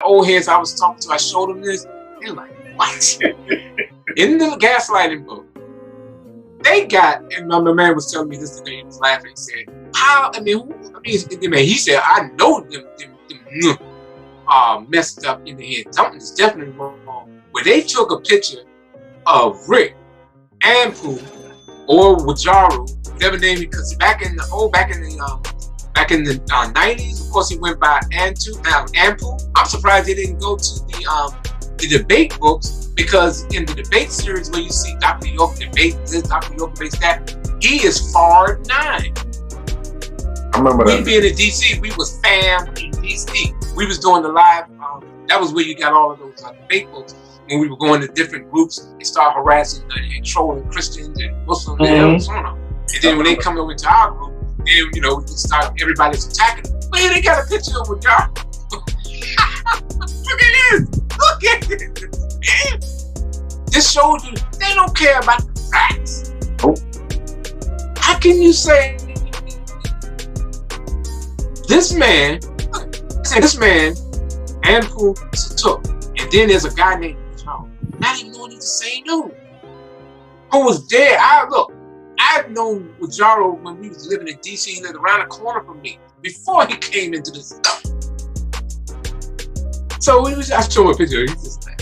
old heads I was talking to, I showed them this. They're like, what? In the gaslighting book, they got, and my man was telling me this today, he was laughing, he said, how, he said, I know them messed up in the head. Something is definitely wrong. Where they took a picture of Rick and Pooh or Wajaru, whatever name, because back in the 90s, of course, he went by Ampu. I'm surprised they didn't go to the debate books, because in the debate series where you see Dr. York debate this, Dr. York debates that, he is Far 9. I remember that. We being in DC, we was fam in DC. We was doing the live. That was where you got all of those debate books. When we were going to different groups and start harassing and trolling Christians and Muslims and so on. And then when they come over to our group, then we start, everybody's attacking them. But here they got a picture of y'all. Look at this. Look at this. This shows you they don't care about the facts. How can you say this man, Andrew took, and then there's a guy named John, not even knowing he's the same dude, who was there. I've known Wajaro when we was living in DC. He lived around the corner from me before he came into this stuff. So I showed him a picture. He's just like,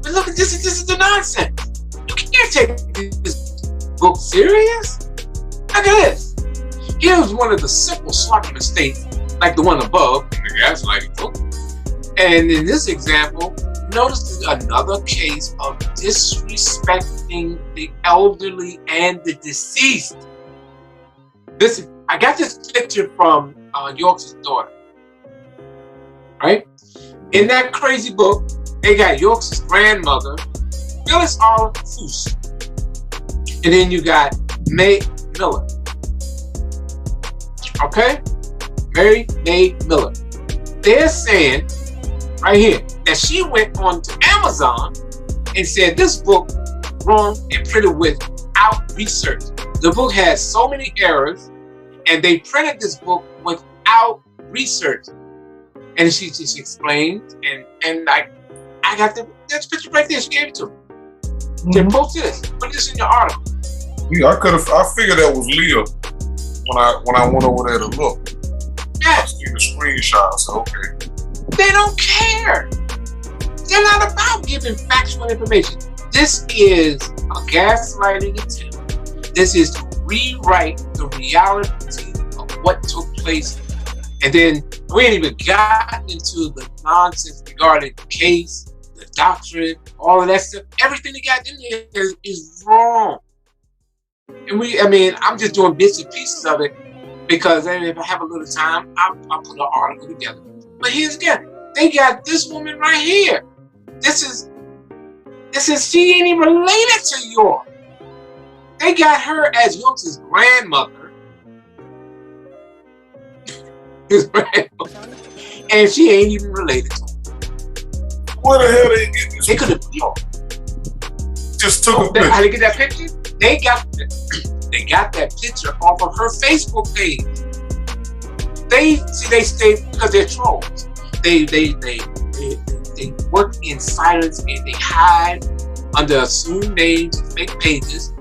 but look at this is the nonsense. You can't take this book serious. Look at this. Here's one of the simple sloppy mistakes, like the one above in the gaslighting book. And in this example, notice another case of disrespecting the elderly and the deceased. I got this picture from York's daughter, right? In that crazy book, they got York's grandmother, Phyllis R. Foose. And then you got May Miller. Okay? Mary May Miller. They're saying right here that she went on to Amazon and said this book wrong and printed without research. The book has so many errors, and they printed this book without research. And she explained, and I got that's picture right there. She gave it to me. Then post this. Put this in your article. Yeah, I figured that was Leah when I went over there to look. Yeah. I see the screenshot. So okay. They don't care. They're not about giving factual information. This is a gaslighting attempt. This is to rewrite the reality of what took place. And then we ain't even gotten into the nonsense regarding the case, the doctrine, all of that stuff. Everything they got in there is wrong. And I'm just doing bits and pieces of it because if I have a little time, I'll put an article together. But here's again, they got this woman right here. This is she ain't even related to York. They got her as York's grandmother. His grandmother. And she ain't even related to him. Where the hell they get this? They could have just took a picture. How they get that picture? They got that picture off of her Facebook page. They stay because they're trolls. They work in silence and they hide under assumed names, fake pages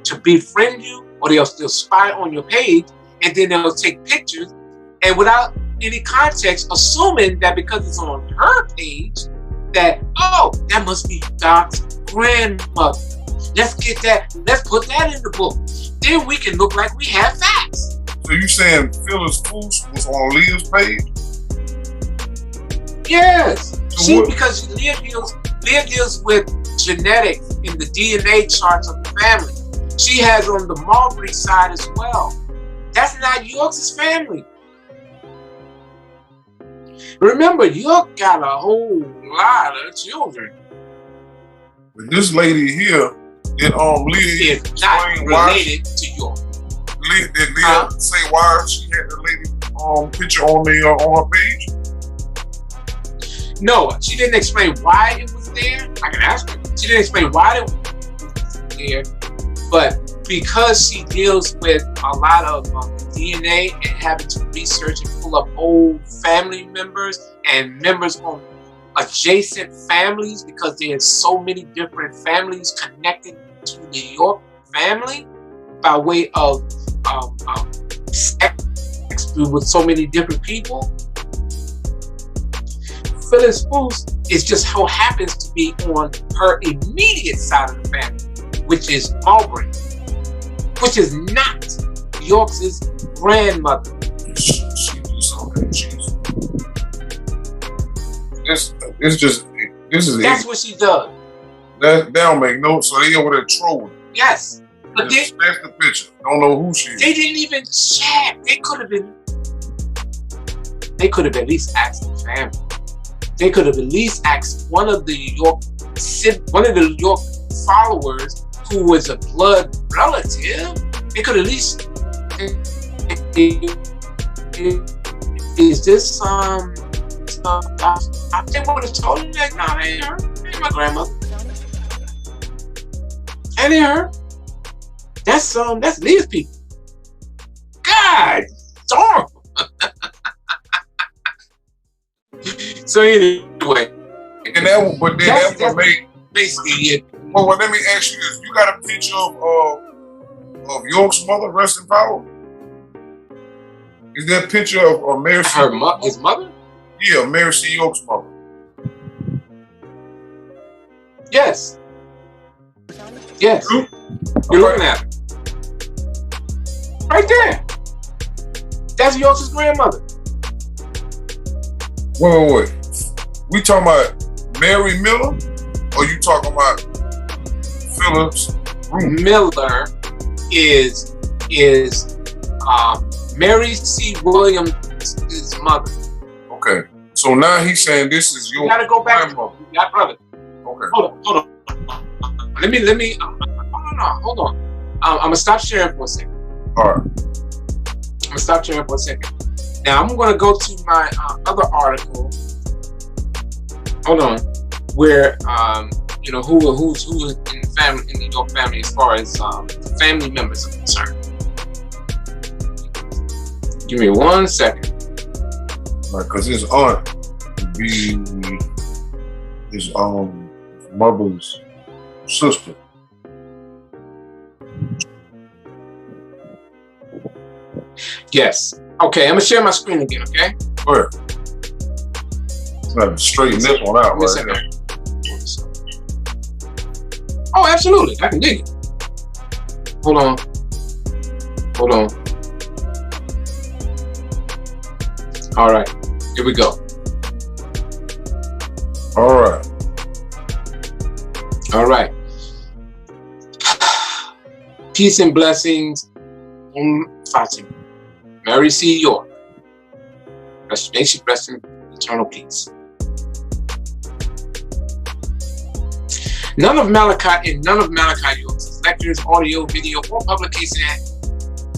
to befriend you, or they'll still spy on your page, and then they'll take pictures and without any context, assuming that because it's on her page, that that must be Doc's grandmother. Let's get that. Let's put that in the book. Then we can look like we have facts. So you saying Phyllis Foose was on Leah's page? Yes. Because Leah deals with genetics in the DNA charts of the family. She has on the Marbury side as well. That's not York's family. Remember, York got a whole lot of children. But this lady here, Leah is not related to York. Did Leah say why she had the lady picture on her page? No, she didn't explain why it was there. I can ask her. She didn't explain why it was there, but because she deals with a lot of DNA and having to research and pull up old family members and members on adjacent families because there's so many different families connected to the York family by way of sex with so many different people. Phyllis Foos is just how happens to be on her immediate side of the family, which is Marbury, which is not York's grandmother. That's what she does. That don't make no. So they over there trolling. Yes, but that's the picture. Don't know who she is. They didn't even check. They could have at least asked the family. They could have at least asked one of the York followers who was a blood relative. They could at least. Is this I would have told him that no, that ain't her. That ain't my grandmother. That ain't her. That's Leah's people. God darn. So anyway, and that what made basically it. Well, let me ask you this: you got a picture of York's mother, rest in power? Is that a picture of Mary C. His mother? Yeah, Mary C. York's mother. Yes. Yes. You're looking at it. Right there. That's York's grandmother. Wait. We talking about Mary Miller, or you talking about Phillips? Miller is Mary C. Williams' mother. Okay. So now he's saying this is your. You gotta go back. grandmother. Yeah, brother. Okay. Hold on. Let me. Hold on. I'm gonna stop sharing for a second. All right. I'm gonna stop sharing for a second. Now I'm gonna go to my other article. Hold on. Where who's in the family, in the York family, as far as family members are concerned. Give me 1 second. Right, because his aunt would be his mother's sister. Yes. Okay, I'm gonna share my screen again, okay? Go ahead. Let's have to straighten this one out right now. Oh, absolutely. I can dig it. Hold on. All right. Here we go. All right. Peace and blessings. Fatima. Mary C. York. May she rest in eternal peace. None of Malachi York's lectures, audio, video, or publication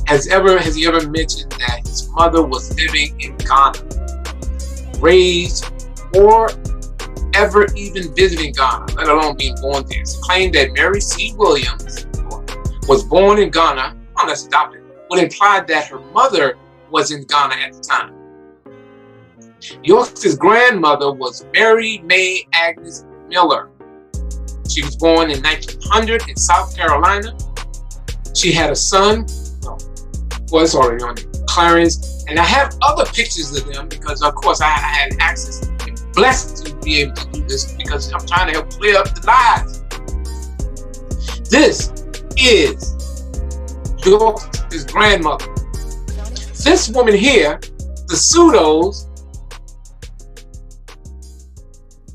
has he ever mentioned that his mother was living in Ghana, raised, or ever even visiting Ghana, let alone being born there. It's claimed that Mary C. Williams was born in Ghana, unless adopted, would imply that her mother was in Ghana at the time. York's grandmother was Mary May Agnes Miller. She was born in 1900 in South Carolina. She had a son, it's already on there, Clarence, and I have other pictures of them because, of course, I had access and blessed to be able to do this because I'm trying to help clear up the lies. This is York's grandmother. This woman here, the pseudos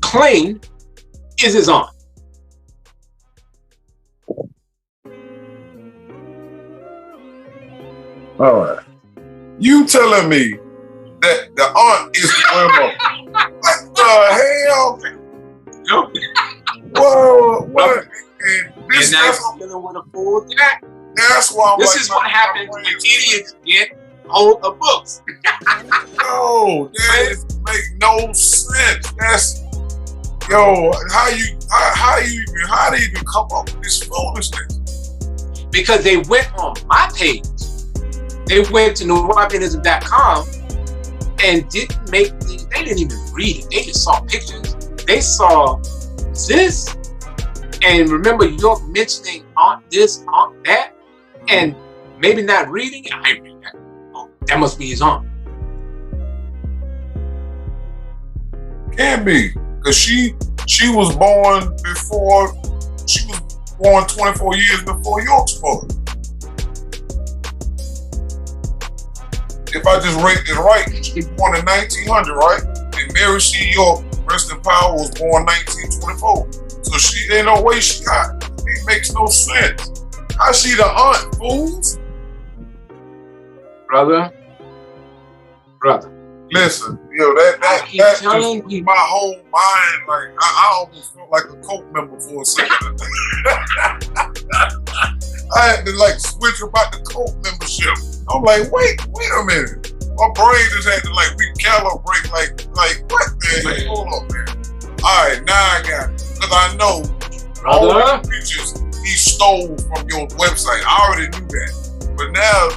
claim is his aunt. All right. You telling me that the aunt is the grandmother? What the hell? Whoa, what? And now I'm dealing with a fool that. That's why. This is what happens when idiots get hold of books. No, that make no sense. That's how do you even come up with this foolishness? Because they went on my page. They went to newrobinism.com and they didn't even read it. They just saw pictures they saw this, and remember York mentioning aunt this, aunt that, and maybe not reading it. I read that. Oh, that must be his aunt. Can be, because she was born before, she was born 24 years before York's mother. If I just read this right, she was born in 1900, right? And Mary C. York, rest in power, was born 1924. So she ain't no way she got it. It makes no sense. How she the aunt, fools? Brother. Listen, that just you. my whole mind, like I almost felt like a Coke member for a second. I had to like switch about the Coke membership. I'm like, wait a minute. My brain just had to like recalibrate, like what, man? Like, hold on, man. All right, now I got it. Because I know all the pictures he stole from your website. I already knew that. But now,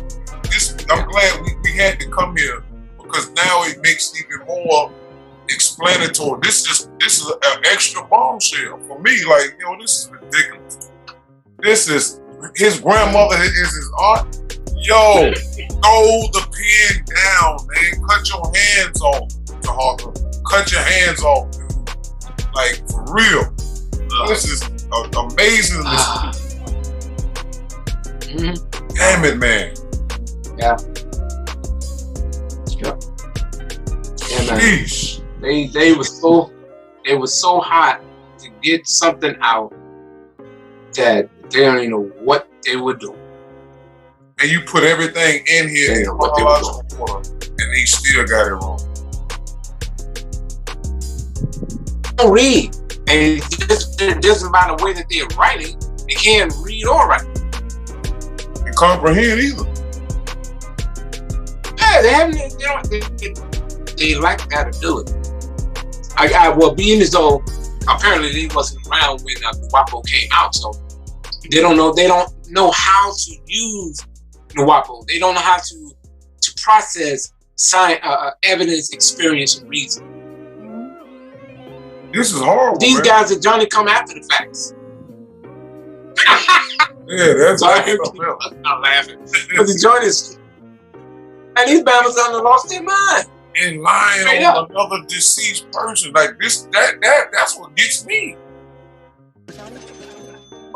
I'm glad we had to come here, because now it makes it even more explanatory. This is an extra bombshell for me. Like, this is ridiculous. This is his grandmother is his aunt. Yo, throw the pen down, man. Cut your hands off, Tahaka. Cut your hands off, dude. Like, for real. This is amazing. Damn it, man. Yeah. Yeah, man. Sheesh. They were so hot to get something out that they don't even know what they would do. And you put everything in here in chronological order, and they still got it wrong. Don't read, and just by the way that they're writing, they can't read or write. And comprehend either. Yeah, they lack that ability. Well, being as though apparently they wasn't around when Nuwapo came out, so they don't know how to use Nuwapo. They don't know how to process science, evidence, experience, and reason. This is horrible. These man. guys are Johnny come after the facts. Yeah, that's I'm laughing because the joint is, and these battles done lost their mind. And lying Straight on up. another deceased person like this, that's what gets me.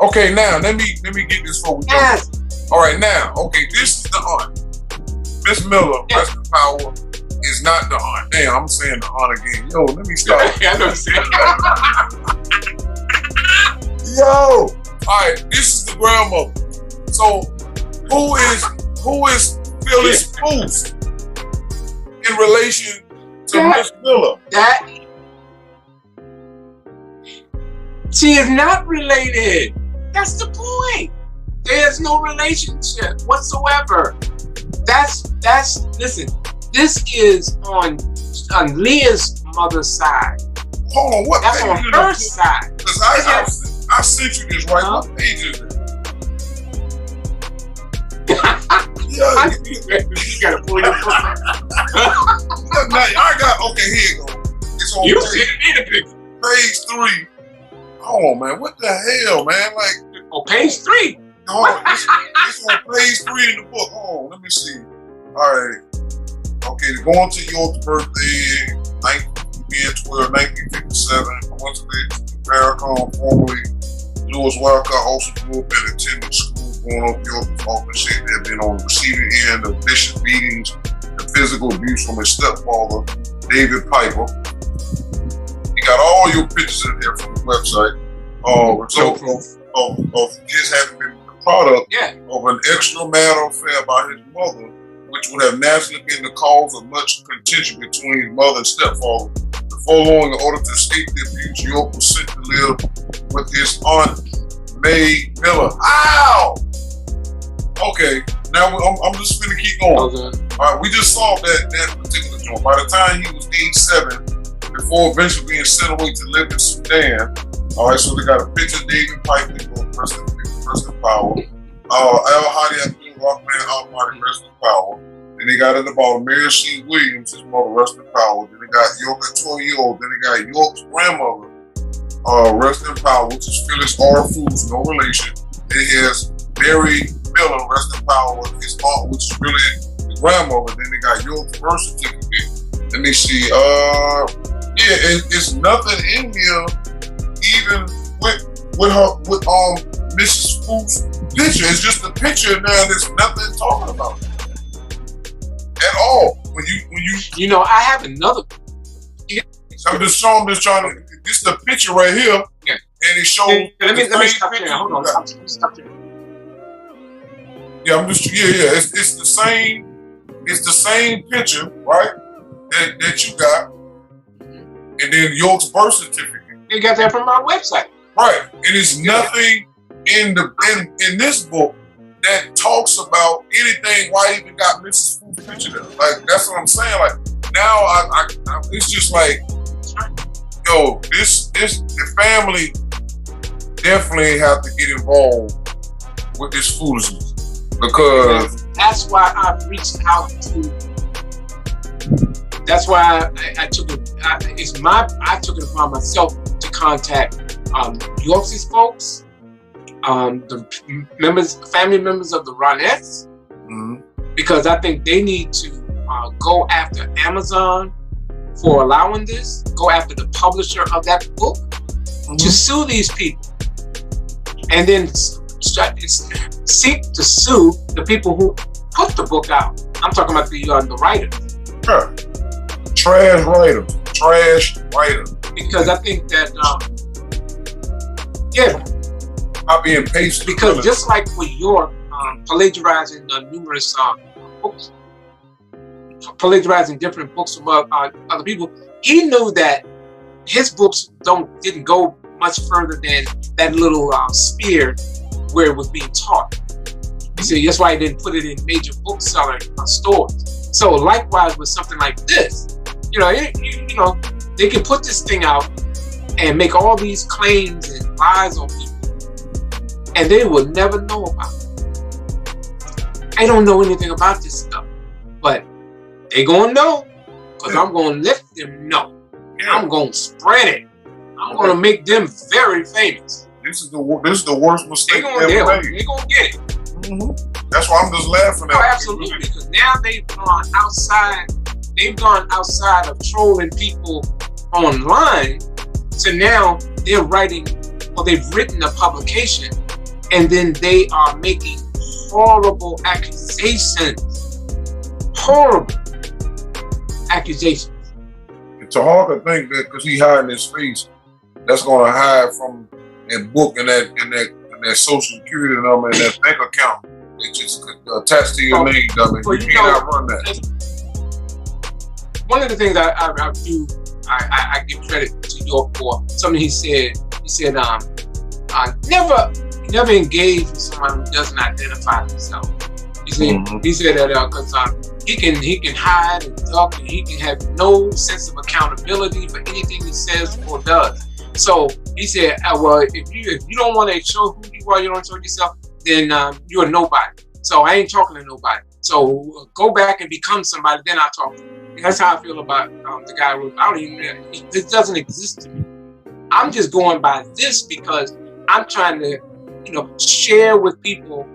Okay, now let me get this for we go. Yes. All right, now, okay, this is the aunt. Miss Miller, rest in power, is not the aunt. Damn, I'm saying the aunt again. Yo, let me stop. I know what you're saying. Yo, all right, this is the grandmother. So, who is Phyllis Booth in relation to Miss Miller? That she is not related. That's the point. There's no relationship whatsoever. That's listen. This is on Leah's mother's side. Hold on, what? That's on her side. Because I sent you this right. What page is it? Yeah, you gotta pull your book. I got okay. Here you go. It's on You see the picture. page 3. Hold on, man. What the hell, man? Like, on page 3. hold on. It's on page 3 in the book. Hold on, let me see. All right. Okay, going to York's birthday, 1957. Coincidence, Farrakhan, formerly Louis Walcott, also grew up and attended school growing up. York was often said to have been on the receiving end of vicious beatings and physical abuse from his stepfather, David Piper. You got all your pictures in there from the website. Result of his having been the product of an extramarital affair by his mother, which would have naturally been the cause of much contention between his mother and stepfather. Before long, in order to escape the abuse, York was sent to live with his aunt, May Miller. Ow! Okay, now I'm just gonna keep going. Okay. All right, we just solved that particular joint. By the time he was age 7, before eventually being sent away to live in Sudan. All right, so they got a picture of David Piper, rest in power. Al Hadi Abdul Rahman Al Mahdi, rest in power. Then they got at the bottom Mary C. Williams, his mother, rest in power. Then they got York at 12 years old. Then they got York's grandmother, rest in power, which is Phyllis R. Foods, no relation. It has Mary Miller, rest in power, his aunt, which is really his grandmother. Then they got York's birth certificate. Let me see. It's nothing in here, even with Mrs. Foods' picture. It's just a picture now. There's nothing talking about it at all. When you I have another. I'm just showing this trying to. This is the picture right here, yeah. And it shows. Let me stop there. Hold on. Stop there. Yeah, I'm just It's the same. It's the same picture, right? That you got, and then York's birth certificate. You got that from our website, right? And there's nothing in this book that talks about anything. Why I even got Mrs. Foods' picture there? Like that's what I'm saying. Like now, I it's just like, yo, the family definitely have to get involved with this foolishness because that's why I've reached out to. That's why I took it. I took it upon myself to contact York's folks, the family members of the Ronettes, because I think they need to go after Amazon for allowing this. Go after the publisher of that book to sue these people, and then seek to sue the people who put the book out. I'm talking about the writers. Sure. Trash writer. Because I think that, copy and paste. Because just like with York plagiarizing numerous books, plagiarizing different books from other people, he knew that his books didn't go much further than that little sphere where it was being taught. He said that's why he didn't put it in major bookseller stores. So likewise with something like this, they can put this thing out and make all these claims and lies on people, and they will never know about it. I don't know anything about this stuff, but they gonna know because I'm gonna let them know. Yeah. I'm gonna spread it. I'm gonna make them very famous. This is the worst mistake they ever made. They're gonna get it. That's why I'm just laughing at it. Absolutely, because now they've gone outside. They've gone outside of trolling people online to now they're writing, or they've written a publication, and then they are making horrible accusations. Horrible accusations. It's hard to think that because he hiding his face, that's going to hide from that book and that social security number and that bank account. It's just attached to your name, dummy. You cannot run that. One of the things I do, I give credit to York for something he said. He said, never engage with someone who doesn't identify himself. He said that because he can hide and duck, and he can have no sense of accountability for anything he says or does. So he said, well, if you don't want to show who you are, you don't show yourself, then you're a nobody. So I ain't talking to nobody. So go back and become somebody, then I'll talk to you. That's how I feel about the guy who, I don't even, it doesn't exist to me. I'm just going by this because I'm trying to, share with people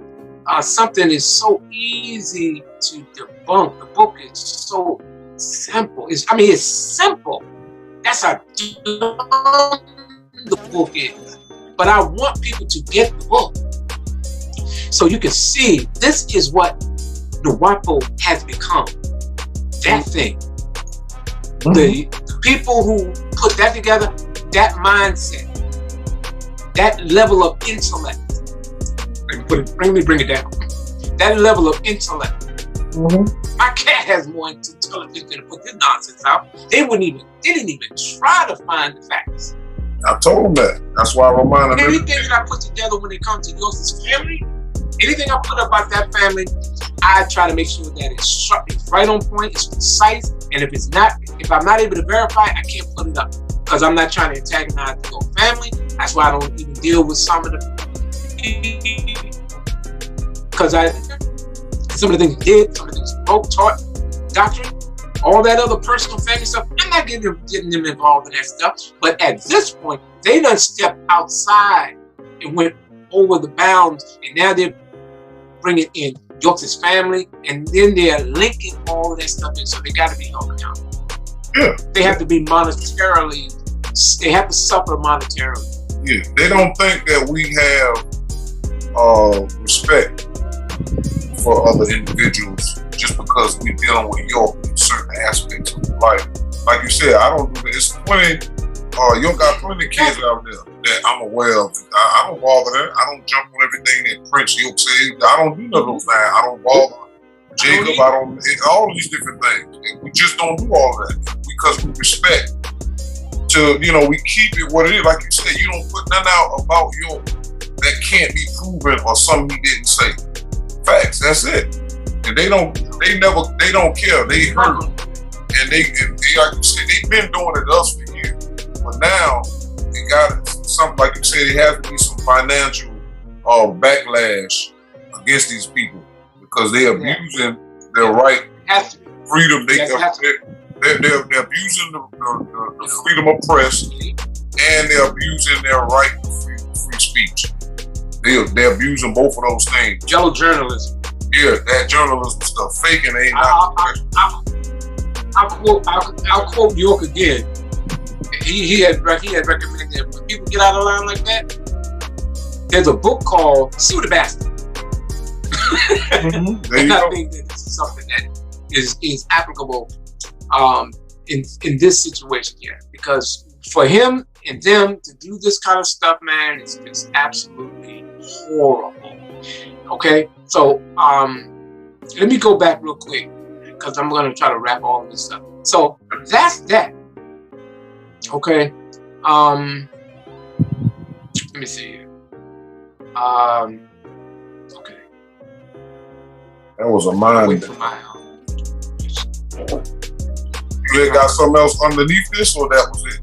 something is so easy to debunk. The book is so simple. It's simple. That's how dumb the book is. But I want people to get the book so you can see this is what the WAPO has become. That thing. The people who put that together, that mindset, that level of intellect. Bring it down. That level of intellect. My cat has more intelligence than to put this nonsense out. They didn't even try to find the facts. I told them that. That's why I reminded them. Anything that I put together when it comes to York's family, anything I put about that family, I try to make sure that it's right on point, it's precise, and if I'm not able to verify, I can't put it up because I'm not trying to antagonize the whole family. That's why I don't even deal with some of the because some of the things he did, some of the things he wrote, taught, doctrine, All that other personal family stuff, I'm not getting them involved in that stuff. But at this point, they done stepped outside and went over the bounds, and now they're bringing in York's family, and then they're linking all of that stuff in, so they got to be held accountable. Yeah. They have to be monetarily, they have to suffer monetarily. Yeah, they don't think that we have respect for other individuals just because we're dealing with York in certain aspects of life. Like you said, I don't do that. It's plenty, York got plenty of kids out there that I'm aware of. I don't bother that. I don't jump on everything that Prince York says. I don't do none of those things. I don't bother Jacob. I don't, all these different things. We just don't do all of that because we respect. We keep it what it is. Like you said, you don't put nothing out about York that can't be proven or something he didn't say. Facts. That's it. And they don't care. They hurt. And they like you said, they've been doing it to us for years. But now it got something, like you said, it has to be some financial backlash against these people because they're abusing their right, freedom. They're abusing the freedom of press, and they're abusing their right to free speech. They're abusing both of those things. Jello journalism. Yeah, that journalism stuff, faking ain't I'll quote York again. He had recommended that when people get out of line like that, there's a book called "Sue the Bastard." Mm-hmm. And I think that this is something that is applicable in this situation here, because for him and them to do this kind of stuff, man, it's absolutely horrible. Okay, so let me go back real quick because I'm going to try to wrap all of this up. So that's that. Okay. Let me see here. Okay. That was a mind. Wait for my. You got something else underneath this, or that was it?